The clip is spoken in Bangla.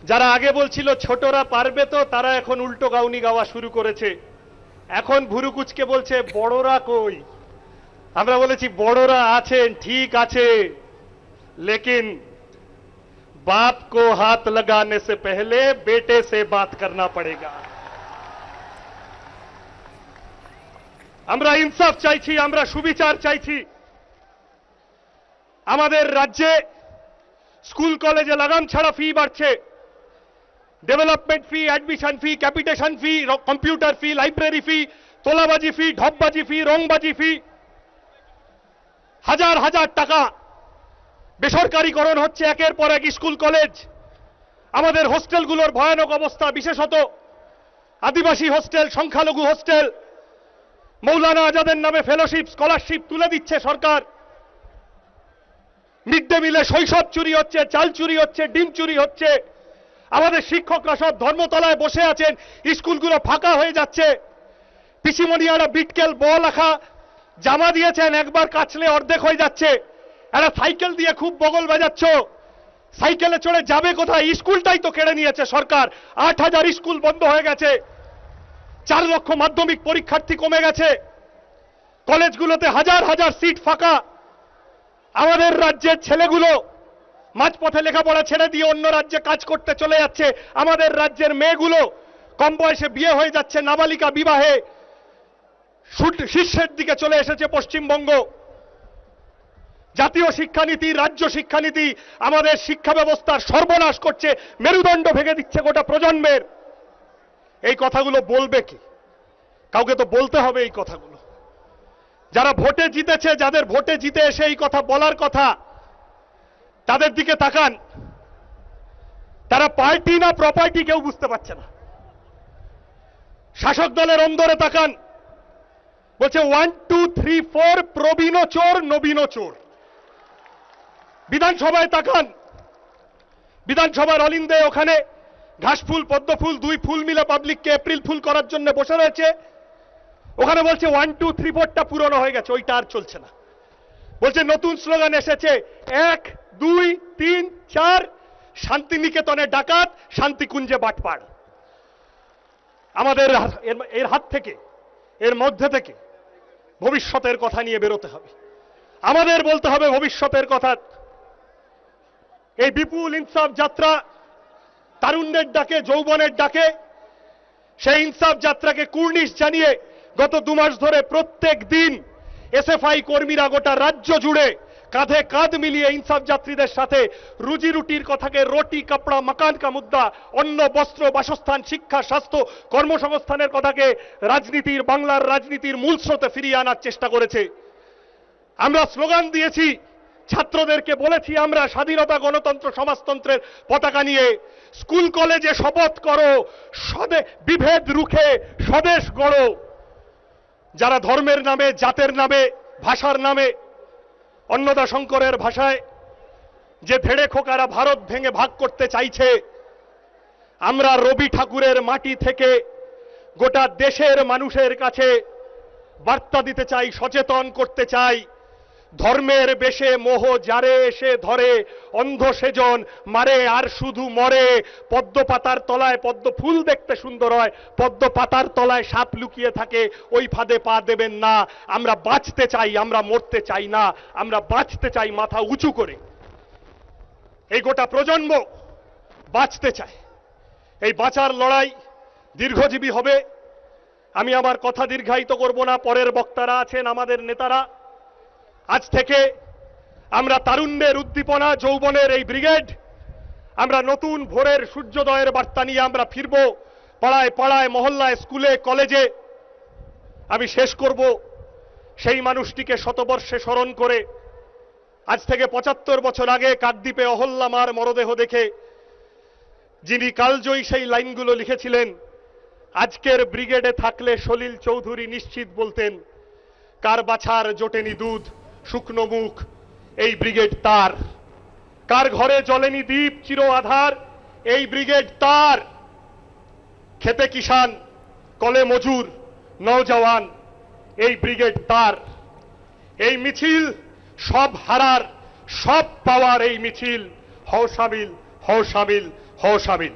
যারা আগে বলছিল ছোটরা পারবে তো, তারা এখন উল্টো গাউনি গাওয়া শুরু করেছে। এখন ভুরুকুচকে বলছে বড়রা কই। আমরা বলেছি বড়রা আছেন, ঠিক আছে, लेकिन बाप को हाथ लगाने से पहले बेटे से बात करना पड़ेगा। আমরা ইনসাফ চাইছি, আমরা সুবিচার চাইছি। আমাদের রাজ্যে স্কুল কলেজে লাগাম ছাড়া ফি বাড়ছে। ডেভেলপমেন্ট ফি, অ্যাডমিশন ফি, ক্যাপিটেশন ফি, কম্পিউটার ফি, লাইব্রেরি ফি, তোলাবাজি ফি, ঢপবাজি ফি, রংবাজি ফি, হাজার হাজার টাকা বেসরকারীকরণ হচ্ছে একের পর এক স্কুল কলেজ। আমাদের হোস্টেলগুলোর ভয়ানক অবস্থা, বিশেষত আদিবাসী হোস্টেল, সংখ্যালঘু হোস্টেল। মৌলানা আজাদের নামে ফেলোশিপ, স্কলারশিপ তুলে দিচ্ছে সরকার। মিড ডে মিলে শৈশব চুরি হচ্ছে, চাল চুরি হচ্ছে, ডিম চুরি হচ্ছে। আমাদের শিক্ষকরা সব ধর্মতলায় বসে আছেন, স্কুলগুলো ফাঁকা হয়ে যাচ্ছে। পিসিমনিয়ারা বিটকেল বল রাখা জামা দিয়েছেন, একবার কাচলে অর্ধেক হয়ে যাচ্ছে। এরা সাইকেল দিয়ে খুব বগল বাজাচ্ছ, সাইকেলে চড়ে যাবে কোথায়? স্কুলটাই তো কেড়ে নিয়েছে সরকার। ৮,০০০ স্কুল বন্ধ হয়ে গেছে, ৪ লক্ষ মাধ্যমিক পরীক্ষার্থী কমে গেছে, কলেজগুলোতে হাজার হাজার সিট ফাঁকা। আমাদের রাজ্যের ছেলেগুলো মাঝপথে লেখাপড়া ছেড়ে দিয়ে অন্য রাজ্যে কাজ করতে চলে যাচ্ছে। আমাদের রাজ্যের মেয়েগুলো কম বয়সে বিয়ে হয়ে যাচ্ছে, নাবালিকা বিবাহে শীর্ষের দিকে চলে এসেছে পশ্চিমবঙ্গ। জাতীয় শিক্ষানীতি, রাজ্য শিক্ষানীতি আমাদের শিক্ষা ব্যবস্থার সর্বনাশ করছে, মেরুদণ্ড ভেঙে দিচ্ছে গোটা প্রজন্মের। এই কথাগুলো বলবে কি? কাউকে তো বলতে হবে এই কথাগুলো। যারা ভোটে জিতেছে, যাদের ভোটে জিতে এসে এই কথা বলার কথা, তাদের দিকে তাকান। তারা পার্টি না প্রপার্টি কেউ বুঝতে পারছে না। শাসক দলের অন্দরে তাকান, বলছে 1, 2, 3, 4 প্রবীণ চোর, নবীন চোর। বিধানসভায় তাকান, বিধানসভার অলিন্দে ওখানে ঘাসফুল, পদ্মফুল, 2 ফুল মিলে পাবলিককে এপ্রিল ফুল করার জন্য বসে রয়েছে। ওখানে বলছে 1, 2, 3, 4টা পুরনো হয়ে গেছে, ওইটা আর চলছে না। বলছে নতুন স্লোগান এসেছে, 1, 2, 3, 4 শান্তিনিকেতনে ডাকাত, শান্তিকুঞ্জে বাটপাড়। আমাদের এর হাত থেকে, এর মধ্যে থেকে ভবিষ্যতের কথা নিয়ে বেরোতে হবে। আমাদের বলতে হবে ভবিষ্যতের কথা। এই বিপুল ইনসাফ যাত্রা তারুণ্যের ডাকে, যৌবনের ডাকে, সেই ইনসাফ যাত্রাকে কুর্নিশ জানিয়ে গত 2 মাস ধরে প্রত্যেক দিন এসএফআই কর্মীরা গোটা রাজ্য জুড়ে কাঁধে কাঁধ মিলিয়ে ইনসাফ যাত্রীদের সাথে রুজি রুটির কথাকে, রুটি, কাপড়া, মাকান কা মুদ্দা, অন্ন, বস্ত্র, বাসস্থান, শিক্ষা, স্বাস্থ্য, কর্মসংস্থানের কথাকে রাজনীতির, বাংলার রাজনীতির মূল স্রোতে ফিরিয়ে আনার চেষ্টা করেছে। আমরা স্লোগান দিয়েছি, ছাত্রদেরকে বলেছি আমরা স্বাধীনতা, গণতন্ত্র, সমাজতন্ত্রের পতাকা নিয়ে স্কুল কলেজে শপথ করো, বিভেদ রুখে স্বদেশ গড়ো। যারা ধর্মের নামে, জাতের নামে, ভাষার নামে, অন্নদা শঙ্করের ভাষায় যে ধেড়ে খোকারা ভারত ভেঙে ভাগ করতে চাইছে, আমরা রবি ঠাকুরের মাটি থেকে গোটা দেশের মানুষের কাছে বার্তা দিতে চাই, সচেতন করতে চাই। ধর্মের বেশে মোহ যারে এসে ধরে, অন্ধ সেজন মারে আর শুধু মরে। পদ্ম পাতার তলায় পদ্ম ফুল দেখতে সুন্দর হয়, পদ্ম পাতার তলায় সাপ লুকিয়ে থাকে, ওই ফাঁদে পা দেবেন না। আমরা বাঁচতে চাই, আমরা মরতে চাই না। আমরা বাঁচতে চাই মাথা উঁচু করে। এই গোটা প্রজন্ম বাঁচতে চায়। এই বাঁচার লড়াই দীর্ঘজীবী হবে। আমি আমার কথা দীর্ঘায়িত করব না, পরের বক্তারা আছেন, আমাদের নেতারা। আজ থেকে আমরা তারুণ্যের উদ্দীপনা, যৌবনের এই ব্রিগেড, আমরা নতুন ভোরের সূর্যোদয়ের বার্তা নিয়ে আমরা ফিরব পাড়ায় পাড়ায়, মহল্লায়, স্কুলে, কলেজে। আমি শেষ করব সেই মানুষটিকে শতবর্ষে স্মরণ করে। আজ থেকে 75 বছর আগে কাকদ্বীপে অহল্যা মার মরদেহ দেখে যিনি কালজয়ী সেই লাইনগুলো লিখেছিলেন, আজকের ব্রিগেডে থাকলে সলিল চৌধুরী নিশ্চিত বলতেন, কার বাছার জোটেনি দুধ, শুকনো মুখ, এই ব্রিগেড তার। কার ঘরে জ্বলেনি দ্বীপ চির আধার, এই ব্রিগেড তার। খেতে কিষান, কলে মজুর, নওজওয়ান, এই ব্রিগেড তার। এই মিছিল সব হারার, সব পাওয়ার এই মিছিল। হও শামিল, হও শামিল, হও সামিল।